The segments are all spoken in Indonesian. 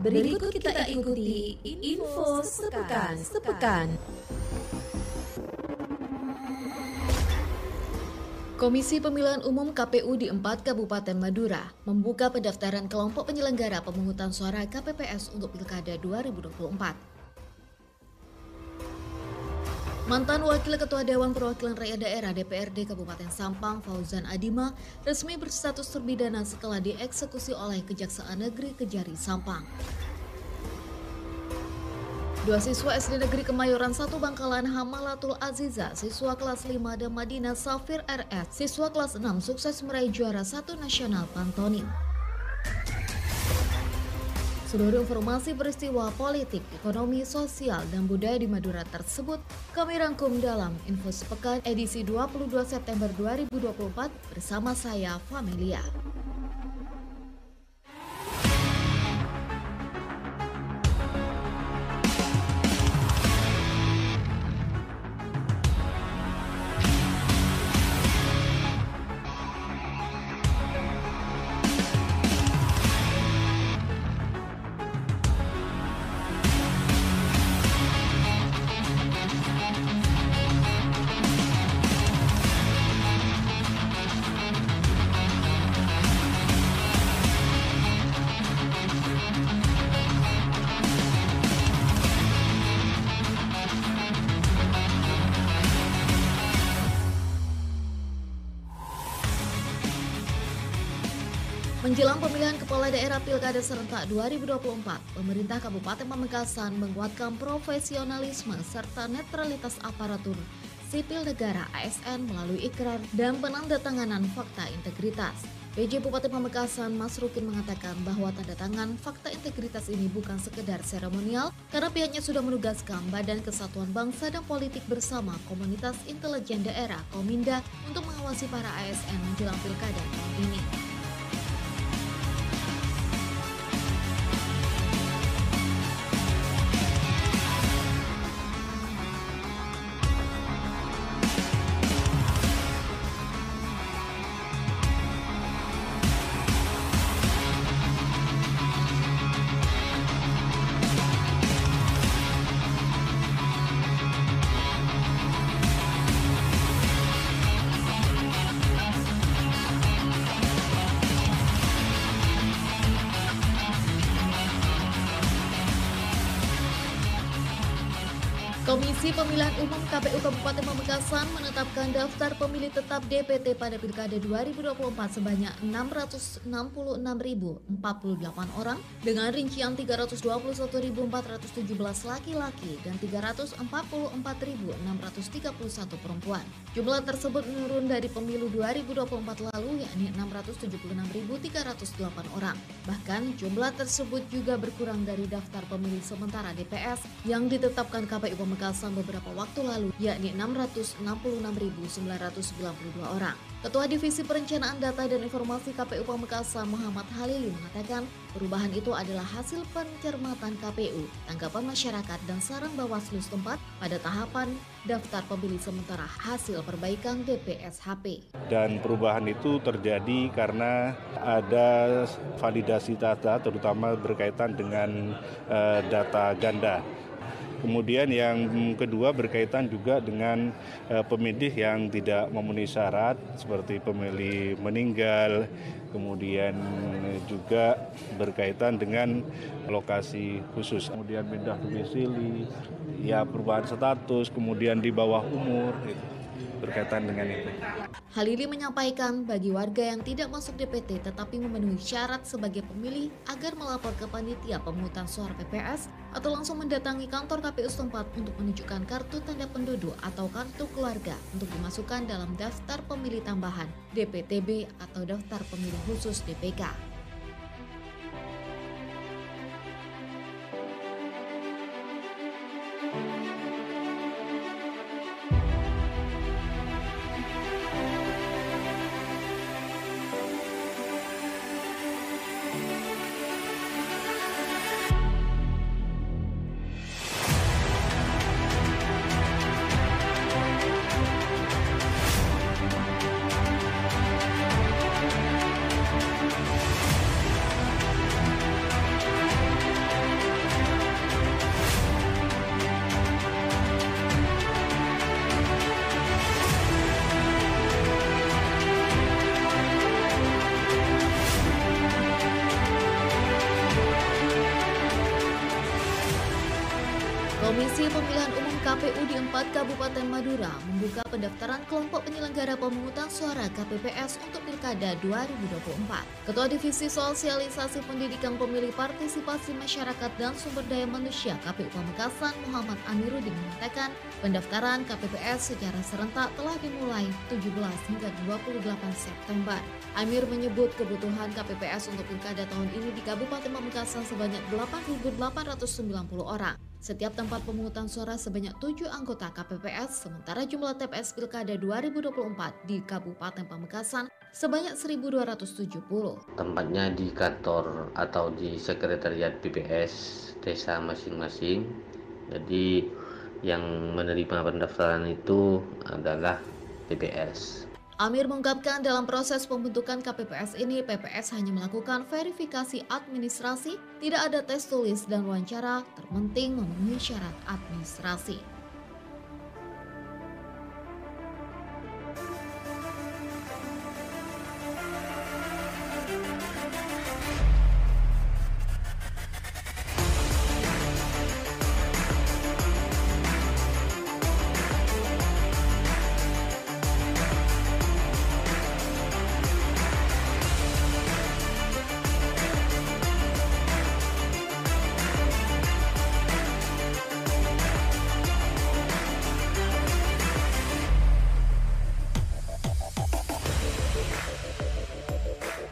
Berikut kita ikuti info sepekan. Komisi Pemilihan Umum KPU di 4 Kabupaten Madura membuka pendaftaran kelompok penyelenggara pemungutan suara KPPS untuk Pilkada 2024. Mantan Wakil Ketua Dewan Perwakilan Rakyat Daerah DPRD Kabupaten Sampang, Fauzan Adima, resmi berstatus terpidana setelah dieksekusi oleh Kejaksaan Negeri Kejari Sampang. 2 siswa SD Negeri Kemayoran 1 Bangkalan Hamalatul Aziza, siswa kelas 5 dan Madinah Safir RS, siswa kelas 6 sukses meraih juara 1 nasional Pantonim. Seluruh informasi peristiwa politik, ekonomi, sosial, dan budaya di Madura tersebut kami rangkum dalam Info Sepekan edisi 22 September 2024 bersama saya, Familia. Menjelang pemilihan kepala daerah Pilkada serentak 2024, pemerintah Kabupaten Pamekasan menguatkan profesionalisme serta netralitas aparatur sipil negara ASN melalui ikrar dan penandatanganan fakta integritas. PJ Bupati Pamekasan Mas Rukin mengatakan bahwa tanda tangan fakta integritas ini bukan sekedar seremonial karena pihaknya sudah menugaskan Badan Kesatuan Bangsa dan Politik bersama Komunitas Intelijen Daerah Kominda untuk mengawasi para ASN menjelang Pilkada tahun ini. Komisi Pemilihan Umum KPU Kabupaten Pamekasan menetapkan daftar pemilih tetap DPT pada Pilkada 2024 sebanyak 666.048 orang dengan rincian 321.417 laki-laki dan 344.631 perempuan. Jumlah tersebut menurun dari pemilu 2024 lalu yakni 676.308 orang. Bahkan jumlah tersebut juga berkurang dari daftar pemilih sementara DPS yang ditetapkan KPU Pamekasan beberapa waktu lalu, yakni 666.992 orang. Ketua Divisi Perencanaan Data dan Informasi KPU Pamekasan Muhammad Halili mengatakan perubahan itu adalah hasil pencermatan KPU, tanggapan masyarakat dan saran Bawaslu setempat pada tahapan daftar pemilih sementara hasil perbaikan DPSHP. Dan perubahan itu terjadi karena ada validasi data terutama berkaitan dengan data ganda. Kemudian yang kedua berkaitan juga dengan pemilih yang tidak memenuhi syarat seperti pemilih meninggal, kemudian juga berkaitan dengan lokasi khusus, kemudian pindah domisili, ya perubahan status, kemudian di bawah umur, berkaitan dengan itu. Halili menyampaikan bagi warga yang tidak masuk DPT tetapi memenuhi syarat sebagai pemilih agar melapor ke panitia pemungutan suara PPS atau langsung mendatangi kantor KPU setempat untuk menunjukkan kartu tanda penduduk atau kartu keluarga untuk dimasukkan dalam daftar pemilih tambahan DPTB atau daftar pemilih khusus DPK. Komisi Pemilihan Umum KPU di 4 Kabupaten Madura membuka pendaftaran kelompok penyelenggara pemungutan suara KPPS untuk Pilkada 2024. Ketua Divisi Sosialisasi Pendidikan Pemilih Partisipasi Masyarakat dan Sumber Daya Manusia KPU Pamekasan Muhammad Amiruddin mengatakan pendaftaran KPPS secara serentak telah dimulai 17 hingga 28 September. Amir menyebut kebutuhan KPPS untuk Pilkada tahun ini di Kabupaten Pamekasan sebanyak 8.890 orang. Setiap tempat pemungutan suara sebanyak 7 anggota KPPS, sementara jumlah TPS Pilkada 2024 di Kabupaten Pamekasan sebanyak 1.270. Tempatnya di kantor atau di sekretariat PPS desa masing-masing. Jadi yang menerima pendaftaran itu adalah PPS. Amir mengungkapkan dalam proses pembentukan KPPS ini, PPS hanya melakukan verifikasi administrasi, tidak ada tes tulis dan wawancara, terpenting memenuhi syarat administrasi.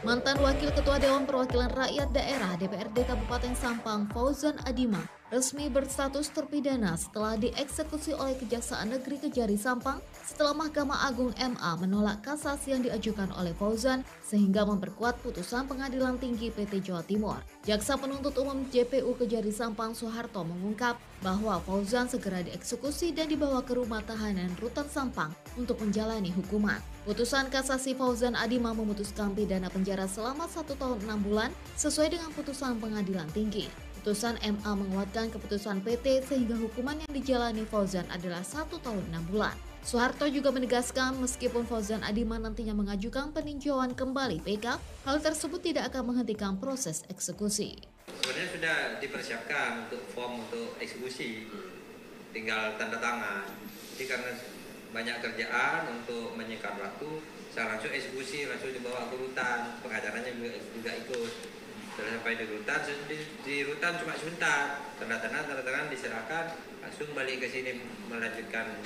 Mantan Wakil Ketua Dewan Perwakilan Rakyat Daerah DPRD Kabupaten Sampang, Fauzan Adima, resmi berstatus terpidana setelah dieksekusi oleh Kejaksaan Negeri Kejari Sampang setelah Mahkamah Agung MA menolak kasasi yang diajukan oleh Fauzan sehingga memperkuat putusan Pengadilan Tinggi PT Jawa Timur. Jaksa Penuntut Umum JPU Kejari Sampang Soeharto mengungkap bahwa Fauzan segera dieksekusi dan dibawa ke rumah tahanan Rutan Sampang untuk menjalani hukuman. Putusan kasasi Fauzan Adima memutuskan pidana penjara selama 1 tahun 6 bulan sesuai dengan putusan Pengadilan Tinggi. Putusan MA menguatkan keputusan PT sehingga hukuman yang dijalani Fauzan adalah 1 tahun 6 bulan. Soeharto juga menegaskan meskipun Fauzan Adima nantinya mengajukan peninjauan kembali PK, hal tersebut tidak akan menghentikan proses eksekusi. Sebenarnya sudah dipersiapkan untuk form untuk eksekusi, tinggal tanda tangan. Jadi karena banyak kerjaan untuk menyikat waktu, saya langsung eksekusi, langsung dibawa ke rutan, pengacaranya juga ikut. Setelah sampai di rutan cuma sebentar, tanda tangan diserahkan, langsung balik ke sini melanjutkan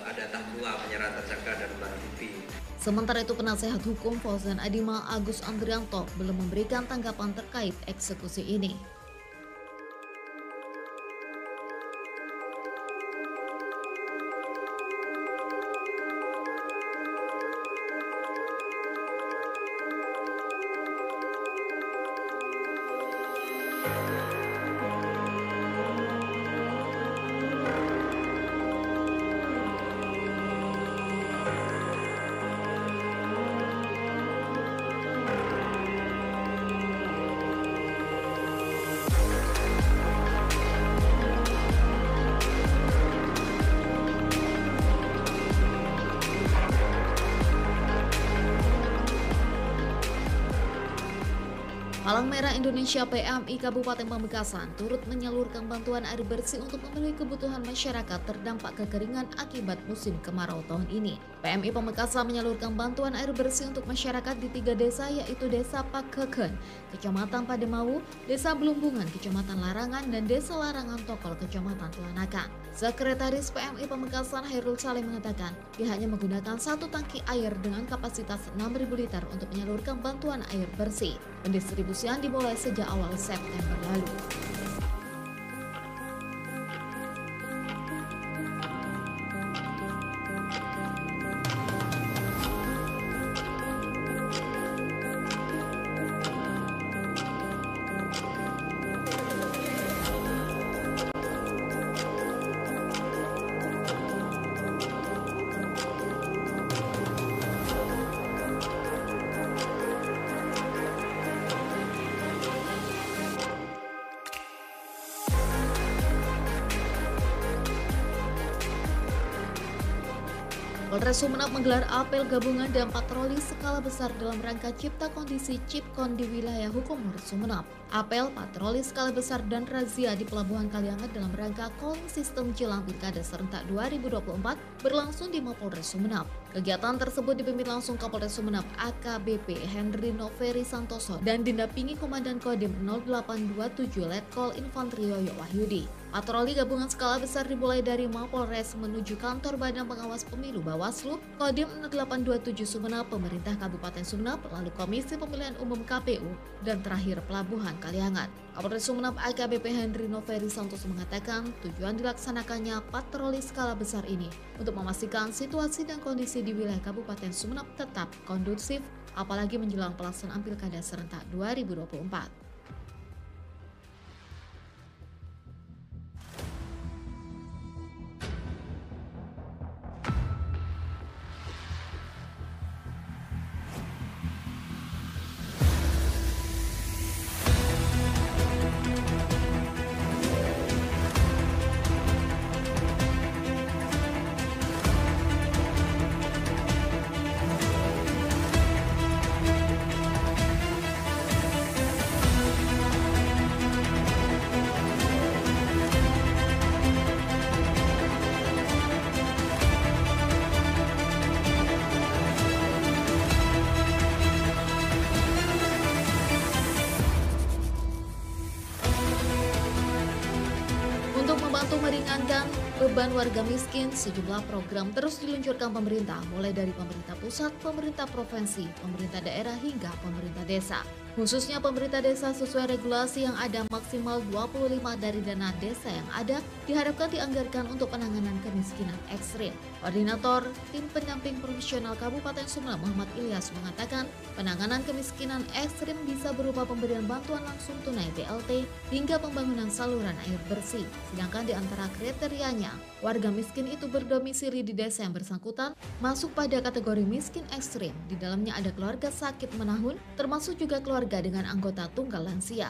ada tahap 2 penyerahan tersangka dan barang bukti. Sementara itu penasehat hukum Fauzan Adima Agus Andrianto belum memberikan tanggapan terkait eksekusi ini. Palang Merah Indonesia PMI Kabupaten Pamekasan turut menyalurkan bantuan air bersih untuk memenuhi kebutuhan masyarakat terdampak kekeringan akibat musim kemarau tahun ini. PMI Pamekasan menyalurkan bantuan air bersih untuk masyarakat di 3 desa yaitu Desa Pakeken, Kecamatan Pademawu, Desa Belumbungan, Kecamatan Larangan, dan Desa Larangan Tokol, Kecamatan Telanakan. Sekretaris PMI Pamekasan Hairul Saleh mengatakan pihaknya menggunakan 1 tangki air dengan kapasitas 6.000 liter untuk menyalurkan bantuan air bersih. Pendistribusian dimulai sejak awal September lalu. Polres Sumeneb menggelar apel gabungan dan patroli skala besar dalam rangka cipta kondisi Cipkon di wilayah hukum Sumeneb. Apel, patroli skala besar dan razia di Pelabuhan Kaliangat dalam rangka calling sistem jelang Pilkada serentak 2024 berlangsung di Mapolres Sumeneb. Kegiatan tersebut dipimpin langsung Kapolres Sumeneb AKBP Henry Noveri Santoso dan didampingi Komandan Kodim 0827 Letkol Infantri Yoyo Wahyudi. Patroli gabungan skala besar dimulai dari Mapolres menuju kantor Badan Pengawas Pemilu Bawaslu, Kodim 0827 Sumeneb, Pemerintah Kabupaten Sumeneb, lalu Komisi Pemilihan Umum KPU, dan terakhir Pelabuhan Kaliangat. Kapolres Sumeneb AKBP Henry Noveri Santoso mengatakan tujuan dilaksanakannya patroli skala besar ini untuk memastikan situasi dan kondisi di wilayah Kabupaten Sumeneb tetap kondusif, apalagi menjelang pelaksanaan Pilkada serentak 2024. Untuk membantu meringankan beban warga miskin, sejumlah program terus diluncurkan pemerintah, mulai dari pemerintah pusat, pemerintah provinsi, pemerintah daerah, hingga pemerintah desa. Khususnya pemerintah desa sesuai regulasi yang ada maksimal 25 dari dana desa yang ada diharapkan dianggarkan untuk penanganan kemiskinan ekstrim. Koordinator Tim Pendamping Profesional Kabupaten Sumeneb Muhammad Ilyas mengatakan penanganan kemiskinan ekstrim bisa berupa pemberian bantuan langsung tunai BLT hingga pembangunan saluran air bersih. Sedangkan di antara kriterianya, warga miskin itu berdomisili di desa yang bersangkutan masuk pada kategori miskin ekstrim. Di dalamnya ada keluarga sakit menahun, termasuk juga keluarga dengan anggota tunggal lansia.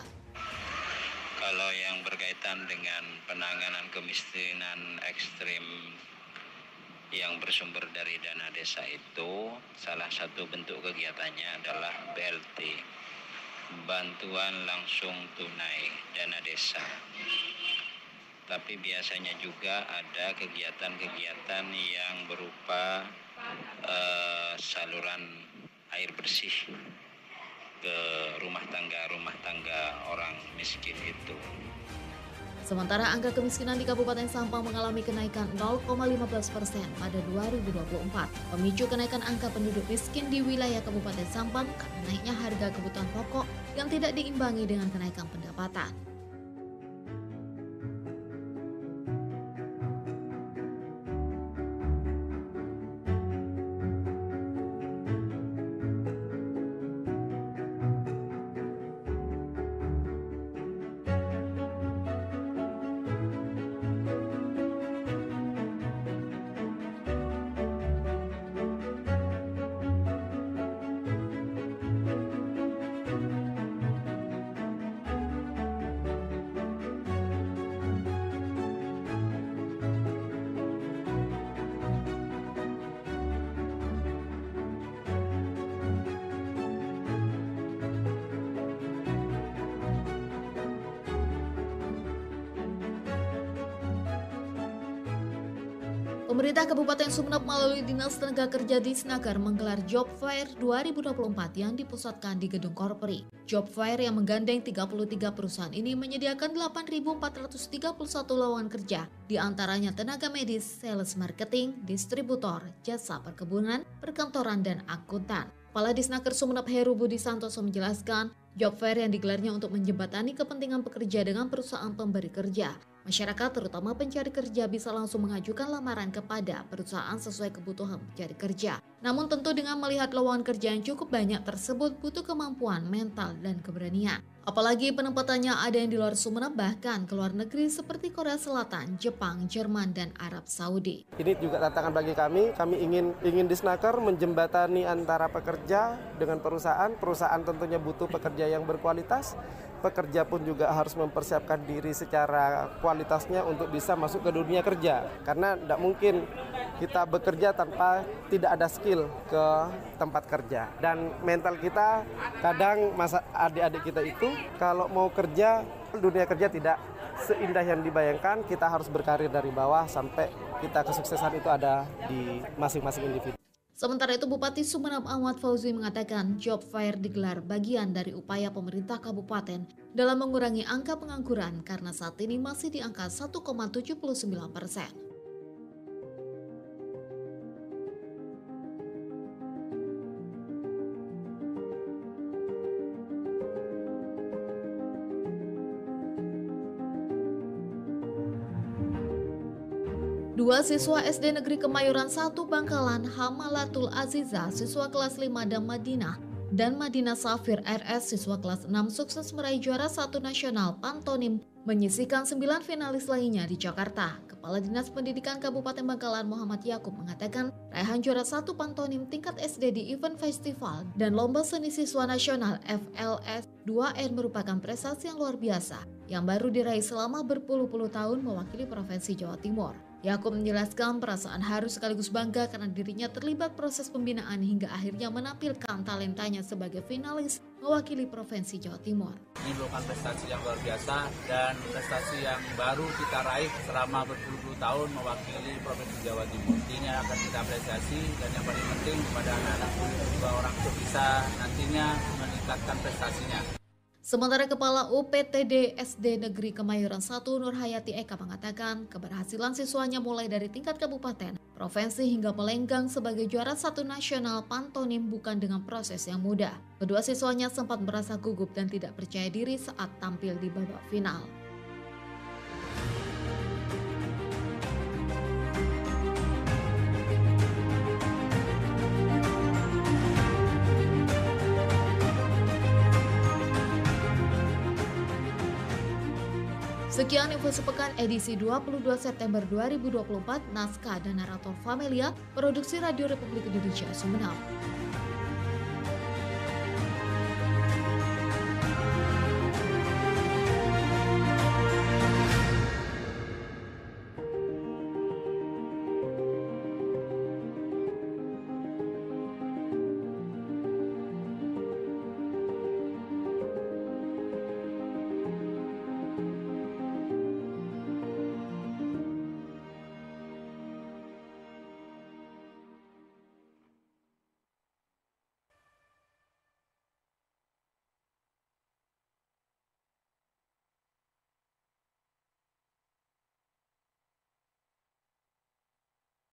Kalau yang berkaitan dengan penanganan kemiskinan ekstrim yang bersumber dari dana desa itu, salah satu bentuk kegiatannya adalah BLT, bantuan langsung tunai dana desa. Tapi biasanya juga ada kegiatan-kegiatan yang berupa saluran air bersih ke rumah tangga orang miskin itu. Sementara angka kemiskinan di Kabupaten Sampang mengalami kenaikan 0,15% pada 2024. Pemicu kenaikan angka penduduk miskin di wilayah Kabupaten Sampang karena naiknya harga kebutuhan pokok yang tidak diimbangi dengan kenaikan pendapatan. Pemerintah Kabupaten Sumeneb melalui Dinas Tenaga Kerja Disnaker menggelar Job Fair 2024 yang dipusatkan di Gedung Korpri. Job Fair yang menggandeng 33 perusahaan ini menyediakan 8.431 lowongan kerja, di antaranya tenaga medis, sales marketing, distributor, jasa perkebunan, perkantoran, dan akuntan. Kepala Disnaker Sumeneb Heru Budi Santoso menjelaskan, Job Fair yang digelarnya untuk menjembatani kepentingan pekerja dengan perusahaan pemberi kerja. Masyarakat terutama pencari kerja bisa langsung mengajukan lamaran kepada perusahaan sesuai kebutuhan pencari kerja. Namun tentu dengan melihat lowongan kerja yang cukup banyak tersebut butuh kemampuan mental dan keberanian. Apalagi penempatannya ada yang di luar Sumeneb bahkan ke luar negeri seperti Korea Selatan, Jepang, Jerman, dan Arab Saudi. Ini juga tantangan bagi kami ingin Disnaker menjembatani antara pekerja dengan perusahaan tentunya butuh pekerja yang berkualitas, pekerja pun juga harus mempersiapkan diri secara kualitasnya untuk bisa masuk ke dunia kerja. Karena tidak mungkin kita bekerja tanpa tidak ada skill ke tempat kerja. Dan mental kita kadang masa adik-adik kita itu kalau mau kerja, dunia kerja tidak seindah yang dibayangkan. Kita harus berkarir dari bawah sampai kita kesuksesan itu ada di masing-masing individu. Sementara itu Bupati Sumeneb Ahmad Fauzi mengatakan job fair digelar bagian dari upaya pemerintah kabupaten dalam mengurangi angka pengangguran karena saat ini masih di angka 1,79%. Dua siswa SD Negeri Kemayoran 1 Bangkalan, Hamalatul Aziza, siswa kelas 5 dan Madinah Safir RS, siswa kelas 6 sukses meraih juara 1 nasional pantonim, menyisihkan 9 finalis lainnya di Jakarta. Kepala Dinas Pendidikan Kabupaten Bangkalan Muhammad Yakub mengatakan raihan juara 1 pantonim tingkat SD di event festival dan lomba seni siswa nasional FLS 2N merupakan prestasi yang luar biasa yang baru diraih selama berpuluh-puluh tahun mewakili Provinsi Jawa Timur. Yakub menjelaskan perasaan haru sekaligus bangga karena dirinya terlibat proses pembinaan hingga akhirnya menampilkan talentanya sebagai finalis mewakili Provinsi Jawa Timur. Ini merupakan prestasi yang luar biasa dan prestasi yang baru kita raih selama berpuluh-puluh tahun mewakili Provinsi Jawa Timur. Ini akan kita apresiasi dan yang paling penting kepada anak-anak juga orang tua bisa nantinya meningkatkan prestasinya. Sementara Kepala UPTD SD Negeri Kemayoran 1 Nurhayati Eka mengatakan keberhasilan siswanya mulai dari tingkat kabupaten, provinsi hingga melenggang sebagai juara 1 nasional pantonim bukan dengan proses yang mudah. Kedua siswanya sempat merasa gugup dan tidak percaya diri saat tampil di babak final. Sekian info sepekan edisi 22 September 2024, naskah dan narator Famelia, produksi Radio Republik Indonesia Sumeneb.